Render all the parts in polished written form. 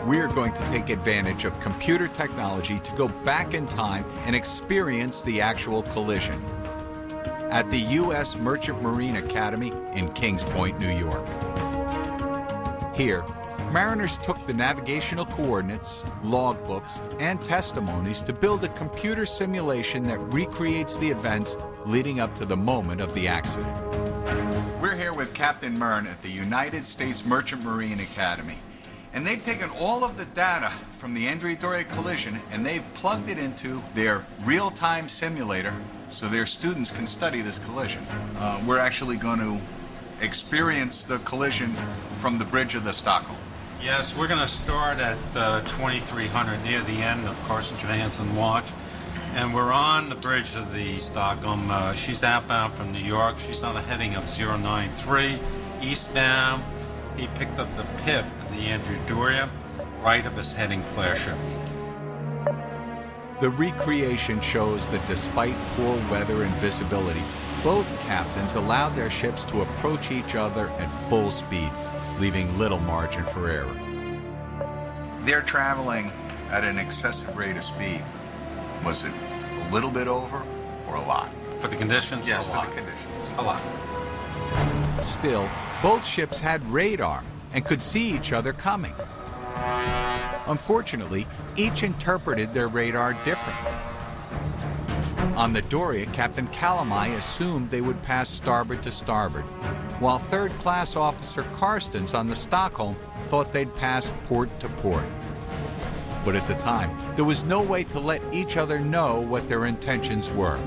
we're going to take advantage of computer technology to go back in time and experience the actual collision at the U.S. Merchant Marine Academy in Kings Point, New York. Here, mariners took the navigational coordinates, logbooks, and testimonies to build a computer simulation that recreates the events leading up to the moment of the accident. We're here with Captain Mern at the United States Merchant Marine Academy. And they've taken all of the data from the Andria Doria collision and they've plugged it into their real-time simulator so their students can study this collision. We're actually going to experience the collision from the bridge of the Stockholm. Yes, we're going to start at 2300 near the end of Carsten Johansson Watch. And we're on the bridge of the Stockholm. She's outbound from New York. She's on a heading of 093 eastbound. He picked up the PIP, the Andria Doria, right of his heading flasher. The recreation shows that despite poor weather and visibility, both captains allowed their ships to approach each other at full speed, leaving little margin for error. They're traveling at an excessive rate of speed. Was it a little bit over or a lot? For the conditions? Yes, for the conditions. A lot. Still, both ships had radar and could see each other coming. Unfortunately, each interpreted their radar differently. On the Doria, Captain Calamai assumed they would pass starboard to starboard, while third-class officer Karstens on the Stockholm thought they'd pass port to port. But at the time, there was no way to let each other know what their intentions were.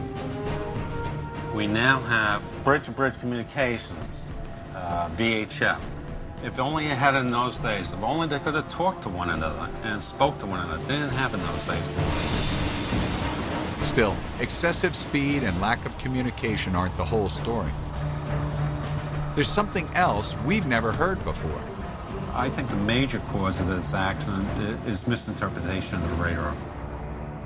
We now have bridge-to-bridge communications, VHF. If only it had in those days, if only they could have talked to one another and spoke to one another. They didn't have in those days. Still, excessive speed and lack of communication aren't the whole story. There's something else we've never heard before. I think the major cause of this accident is misinterpretation of the radar.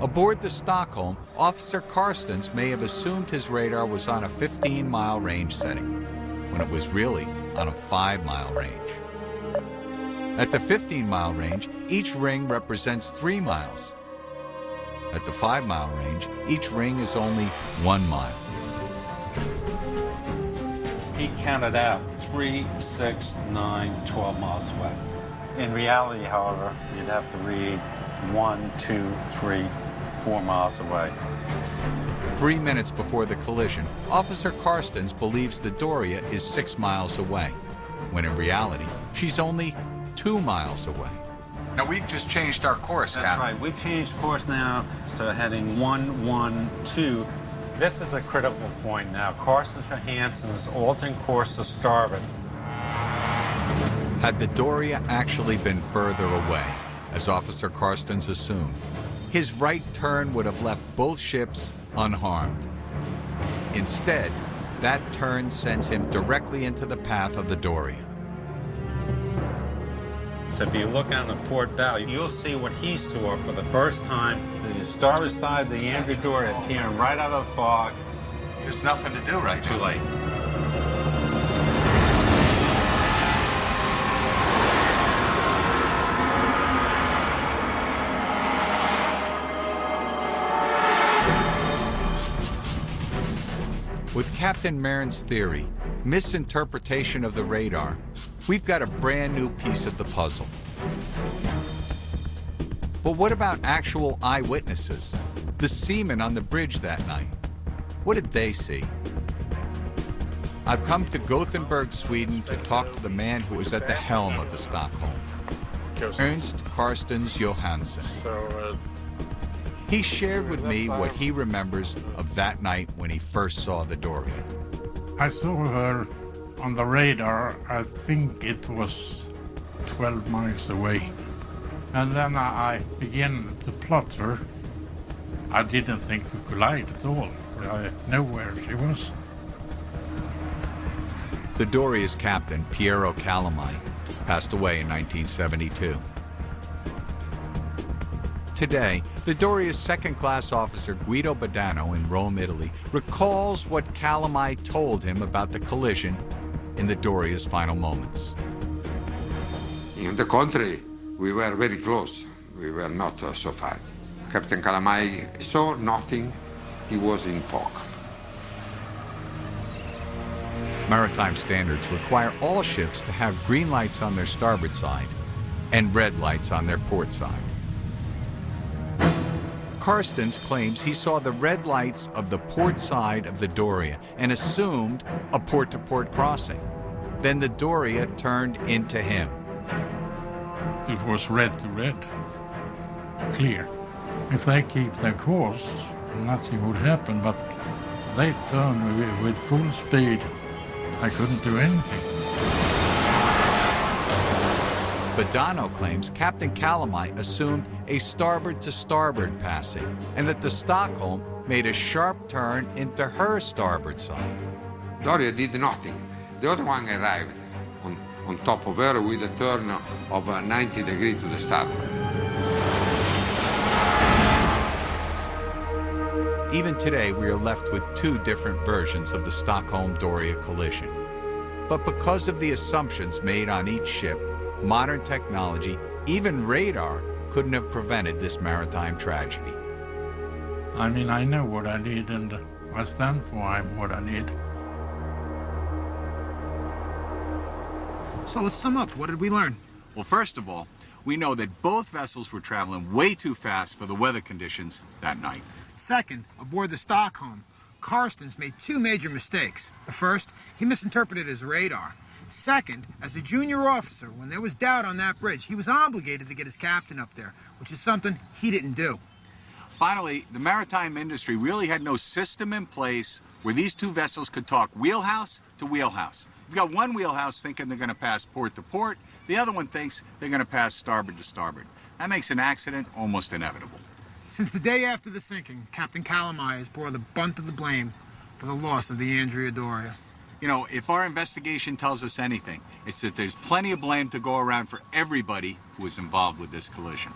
Aboard the Stockholm, Officer Karstens may have assumed his radar was on a 15-mile range setting, when it was really on a 5-mile range. At the 15-mile range, each ring represents 3 miles. At the 5-mile range, each ring is only 1 mile. He counted out 3, 6, 9, 12 miles away. In reality, however, you'd have to read 1, 2, 3, 4 miles away. 3 minutes before the collision, Officer Karstens believes the Doria is 6 miles away, when in reality, she's only 2 miles away. Now, we've just changed our course, Captain. That's right. We've changed course now to heading 112. This is a critical point now. Carsten Johansson is altering course to starboard. Had the Doria actually been further away, as Officer Karstens assumed, his right turn would have left both ships unharmed. Instead, that turn sends him directly into the path of the Doria. So if you look on the port bow, you'll see what he saw for the first time, the starboard side of the Andria Doria appearing right out of the fog. There's nothing to do right now. Too late. With Captain Mern's theory, misinterpretation of the radar, we've got a brand new piece of the puzzle. But what about actual eyewitnesses? The seamen on the bridge that night? What did they see? I've come to Gothenburg, Sweden to talk to the man who was at the helm of the Stockholm, Ernst Karstens Johansson. He shared with me what he remembers of that night when he first saw the Doria. I saw her on the radar. I think it was 12 miles away. And then I began to plot her. I didn't think to collide at all. I knew where she was. The Doria's captain, Piero Calamai, passed away in 1972. Today, the Doria's second-class officer Guido Badano in Rome, Italy, recalls what Calamai told him about the collision in the Doria's final moments. In the country, We were very close. We were not so far. Captain Calamai saw nothing. He was in fog. Maritime standards require all ships to have green lights on their starboard side and red lights on their port side. Karstens claims he saw the red lights of the port side of the Doria and assumed a port-to-port crossing. Then the Doria turned into him. It was red to red, clear. If they keep their course, nothing would happen, but they turned with full speed. I couldn't do anything. Badano claims Captain Calamai assumed a starboard-to-starboard passing and that the Stockholm made a sharp turn into her starboard side. Doria did nothing. The other one arrived on top of her with a turn of 90 degrees to the starboard. Even today, we are left with two different versions of the Stockholm-Doria collision. But because of the assumptions made on each ship, modern technology, even radar, couldn't have prevented this maritime tragedy. I mean, I know what I need, and I stand for what I need. So let's sum up. What did we learn? Well, first of all, we know that both vessels were traveling way too fast for the weather conditions that night. Second, aboard the Stockholm, Karstens made two major mistakes. The first, he misinterpreted his radar. Second, as a junior officer, when there was doubt on that bridge, he was obligated to get his captain up there, which is something he didn't do. Finally, the maritime industry really had no system in place where these two vessels could talk wheelhouse to wheelhouse. You've got one wheelhouse thinking they're going to pass port to port. The other one thinks they're going to pass starboard to starboard. That makes an accident almost inevitable. Since the day after the sinking, Captain Calamai has bore the brunt of the blame for the loss of the Andria Doria. You know, if our investigation tells us anything, it's that there's plenty of blame to go around for everybody who was involved with this collision.